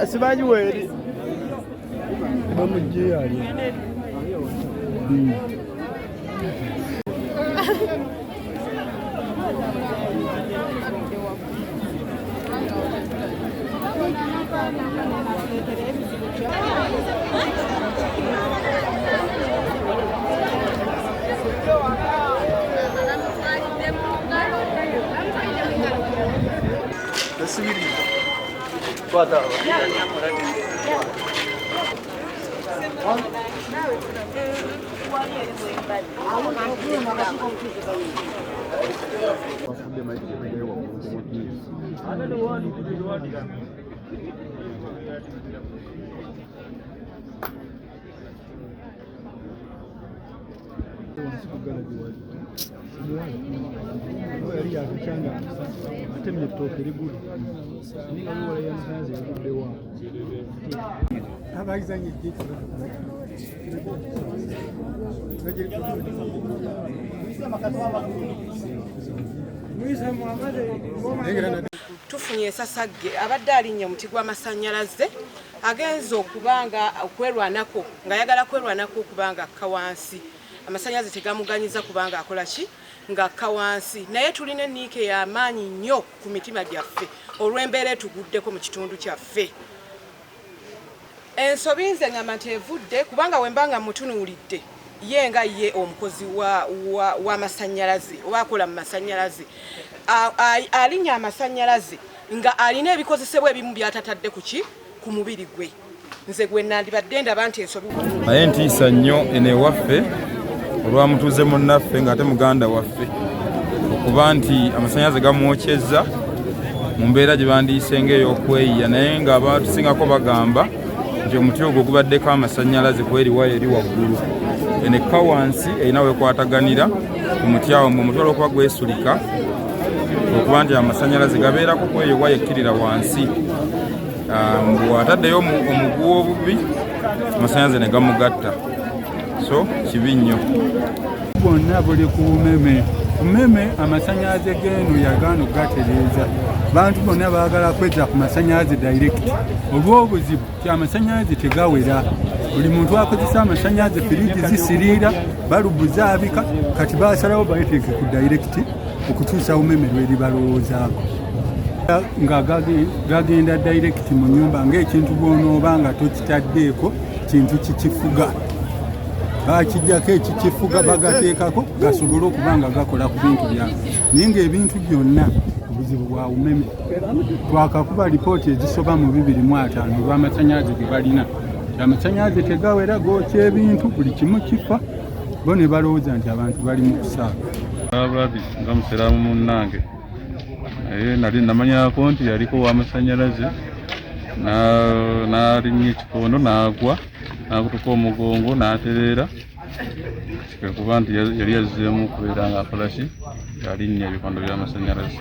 Simanyi weri bamujje ali tufunye esasagge abadde alinnye Mutti Gw'amasanyalaze agenza okubanga okwerwanako ng'ayagala kwerwanako okubanga akka wansi amasanyalaze tegamuganyiza kubanga akola ki ng'akka wansi naye tulina enniike y'amaanyi nnyo ku mitima gyaffe olw'embeera etuguddeko mu kitundu kyaffe. Ensobi nze ngamba nti evudde kubanga wembanga mutunuulidde ye nga ye omukozi w'amasanyalaze oba akola mu masanyalaze alinya amasanyalaze nga alina ebikozesebwa ebimu byatatadde ku mubiri gwe nze gwe nandibadde ndaba nti ensobi naye ntiisa nnyo eno ewaffe olwamutuuze munnaffe ng'ate muganda waffe okuba nti amasanyalaze gamwokyezza mu mbeera gye bandiise ng'ey'okweyiya naye ng'abatusingako bagamba nti omuti ogwo gubaddeko amasanyalaze kweriwayo eri waggulu eno ekka wansi erina wekwataganira ku muti awo ng'omutwala okuba gwesulika okuba nti amasanyalaze gabeerako kweyo waya ekkirira wansi bw'ataddeyo omuguwa obubi amasanyalaze ne gamugatta so kibi nnyo bonna buli ku bumeme amasanyalaze g'eno yagaana okugatereeza bantu bonna baagala kwezza ku masanyalaze direct olw'obuzibu ti amasanyalaze tegawera buli muntu akozesa amasanyalaze firiidi zisiriira balubu zaabika kati baasalawo bayeteeke ku direct okutuusa bumeme lweri balowoozaako nga gagenda direct mu nyumba ng'ekintu bw'onooba nga tokitaddeeko kintu kikifuga bakijjako ekikifuga bagateekako gasobole okuba nga gakola ku bintu byabwe naye ng'ebintu byonna obuzibu bwa bumeme twakakuba lipooti ezisoba mu 205 olw'amasanyalaze ge balina amasanyalaze tegawera gookya ebintu buli kimu kifa bo ne balowooza nti abantu bali mu kusaaga abulabi nga musiraamu munnange naye nali namanyako nti yaliko w'amasanyalaze n'alinnya ekikondo n'agwa n'akutuka omugongo n'atereera kuba nti yali yazzeemu okubeera ng'akola ki yalinnya ebikondo by'amasanyalaze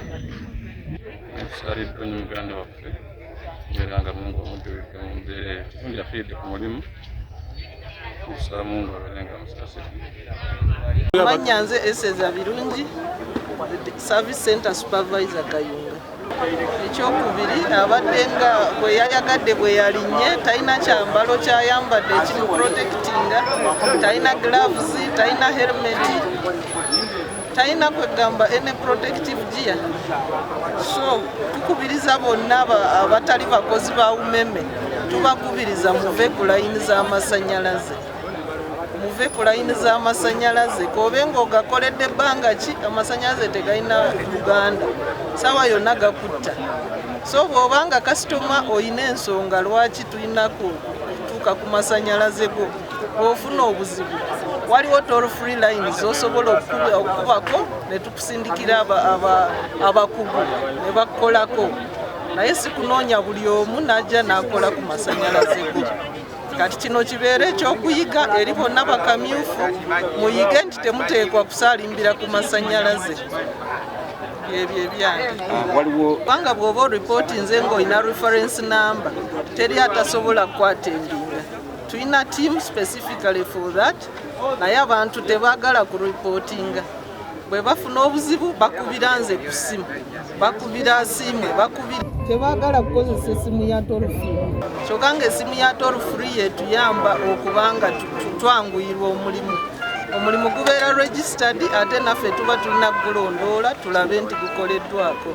tusaaliddwa nnyo muganda waffe kubeera nga Mungu amujjulidde mu mbeera eyo tukundi afiiridde ku mulimu tusaba Mungu abeere nga amusasira. Amannya nze Eseza Birungi, Service Center Supervisor Kayunga. ekyokubiri abadde nga bwe yayagadde bwe yalinnye talina kyambalo kyayambadde ekimuprotectinga, talina gloves, talina helmet, talina kwegamba any protective gear. So tukubiriza bonna abatali bakozi ba umeme, tubakubiriza muve ku layini z'amasannyalaze, muve ku layini z'amasannyalaze. Kobenga ogakoledde ebbanga ki, amasannyalaze tegalina Uganda, sawa yonna gakutta. So bw'obanga kasitoma oyina ensonga lwaki tulina kutuuka ku masannyalaze go, bw'ofuna obuzibu waliwo toll free lines zosobola okukubako ne tukusindikira abakugu ne bakolako, naye si kunoonya buli omu n'ajja n'akola ku masannyalaze go. Kati kino kibeera ekyokuyiga eri bonna bakamyufu, muyige nti temuteekwa kusaalimbira ku masannyalaze. Ebyo ebyange kubanga bw'oba oripootinze ng'olina reference number teri atasobola kukwatendinga. Tulina team specifically for that, naye abantu tebaagala ku reportinga. Bwe bafuna obuzibu bakubira nze ku ssimu, bakubira asiimwe, tebaagala kukozesa essimu ya toll free. Kyokka ng'essimu ya toll free yetuyamba okubanga twanguyirwa omulimu gubeera registered, ate naffe tuba tulina kugulondoola tulabe nti gukoleddwako.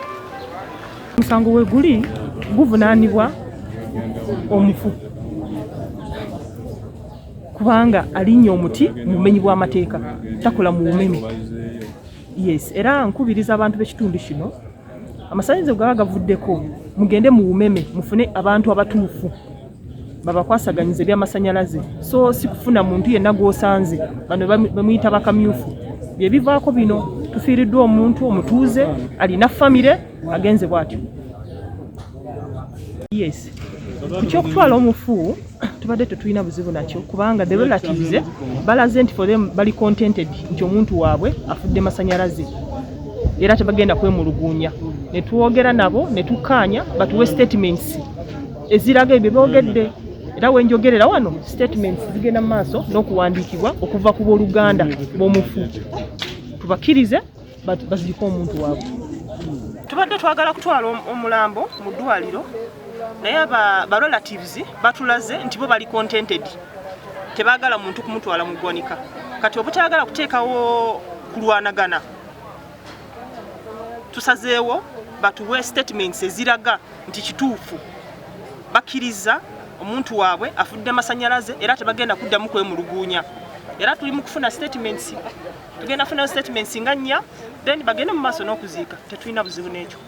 Omusango we guli guvunaanibwa omufu kubanga alinnye omuti mu bumenyi bw'amateeka, takola mu bumeme. Yes, era nkubiriza abantu b'ekitundu kino, amasannyalaze gaba gavuddeko, mugende mu bumeme mufune abantu abatuufu babakwasaganyiza ebyamasannyalaze. So si kufuna muntu yenna gw'osanze, bano bamuyita bakamyuufu. Bye bivaako bino, tufiiriddwa omuntu omutuuze alina famire agenze bw'atyo. Yes, kukyokutwala omufu tubadde tetulina buzibu nakyo kubanga the relatives balaze nti for them bali contented nti omuntu waabwe afudde masannyalaze era tebagenda kwemulugunya. Ne twogera nabo ne tukkaanya batuwe statements eziraga ebyo boogedde, era wenjogerera wano statements zigenda mu maaso n'okuwandiikibwa okuva ku booluganda b'omufu, tubakkirize baziriko omuntu waabwe. Tubadde twagala kutwala omulambo mu ddwaliro naye ba relatives batulaze nti bo bali contented, tebaagala muntu kumutwala mu ggwanika. Kati obutayagala kuteekawo kulwanagana, tusazeewo batuwe statements eziraga nti kituufu bakkiriza omuntu waabwe afudde masannyalaze era tebagenda kuddamu kwemulugunya. Era tuli mu kufuna statements, tugenda kufuna statements nga 4 then bagende mu maaso n'okuziika. Tetulina buzibu n'ekyo.